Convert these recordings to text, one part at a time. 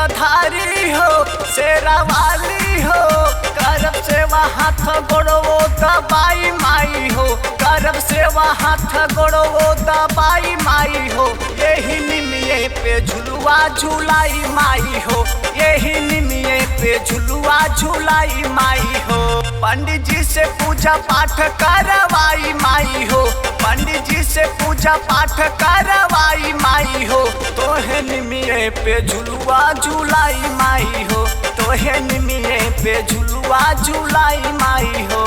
पधारी हो शेरा वाली हो, करब सेवा हाथ गोड़ो दबाई माई हो, करब सेवा हाथ गोड़ो दबाई माई हो। यही निमिये पे झुलुआ झुलाई माई हो, यही निमिये पे झुलुआ झुलाई माई हो। पंडित जी से पूजा पाठ करवाई माई हो, पंडित जी से पूजा पाठ करवाई माई हो। तोहे निमिये पे झुलुआ झुलाई माई हो, तोहे निमिये पे झुलुआ झुलाई माई हो।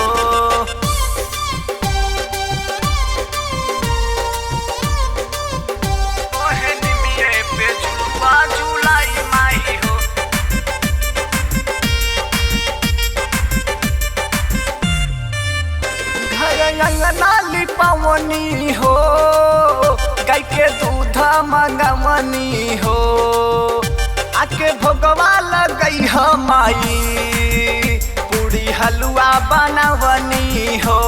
तोहे निमिये पे झुलुआ झुलाई माई हो। घर अंगना लिपवनी हो, गाय के दूध मंगवनी हो, आके भोगवा लगई हो माई, पूरी हलवा बनवनी हो,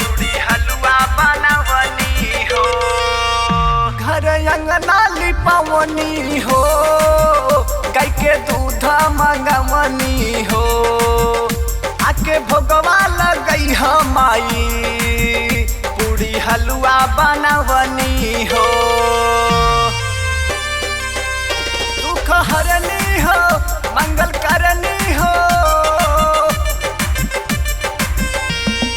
पूरी हलवा बनवनी हो। घर अंगना लिपवनी हो, गाय के दूध मंगवनी हो, आके भोगवा लगई हो माई, पूरी हलवा बनवनी हो। दुख हरनी हो मंगल करनी हो,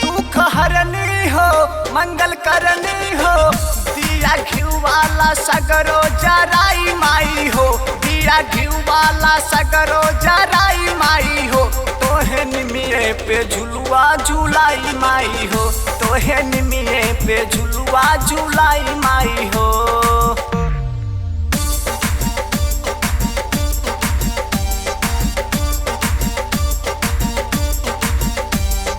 दुख हरनी हो मंगल करनी हो। दिया घिउ वाला सगरो जराई माई हो, दिया घिउ वाला सगरो जराई माई हो। तोहे निमिये पे झुलुआ झुलाई माई हो, तोहे निमिये पे झुलुआ झुलाई माई हो।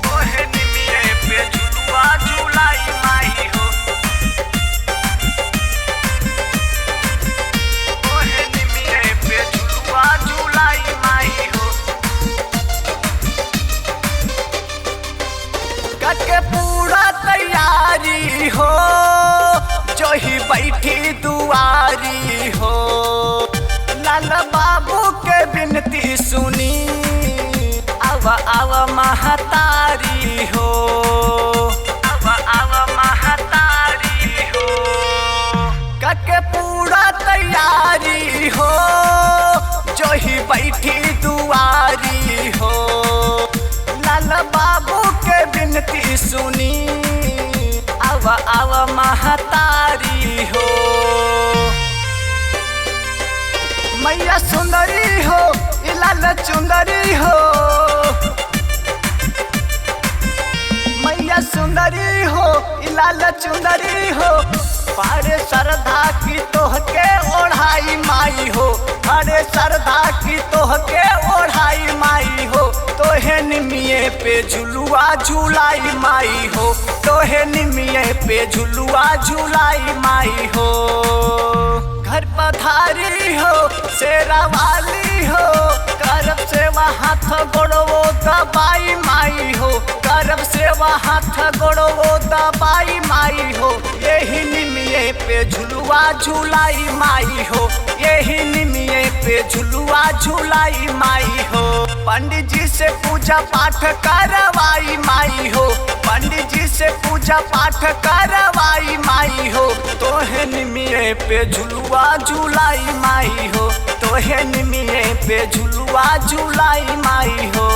तोहे निमिये पे झुलुआ झुलाई माई हो, तोहे निमिये पे झुलुआ झुलाई माई हो। करके पूरा तैयारी हो, जो ही बैठी दुआरी हो, लाल बाबू के विनती सुनी, अब महतारी हो, अब महतारी हो। करके पूरा तैयारी हो, जो ही बैठी दुआरी हो, लाल बाबू के विनती सुनी, अब महतारी हो। मैया सुंदरी हो लाल चुंदरी हो, मैया सुंदरी हो लाल चुंदरी हो। पारे श्रद्धा की तोहके ओढ़ाई माई हो, अरे श्रद्धा की तोहके ओढ़ाई माई हो। तोहे निमिये पे झुलुआ झुलाई माई हो, तोहे निमिये पे झुलुआ झुलाई माई हो। घर पधारी हो शेरा वाली हो, करब सेवा हाथ गोड़ो दबाई माई हो, करब सेवा हाथ गोड़ो दबाई माई हो। यही निमिये पे झुलुआ झुलाई माई हो, यही निमिये पे झुलुआ झुलाई माई हो। पंडित जी से पूजा पाठ करवाई माई हो, पंडित जी से पूजा पाठ करवाई माई हो। तोहे निमिये पे झुलुआ झुलाई माई हो, तोहे निमिये पे झुलुआ झुलाई माई हो।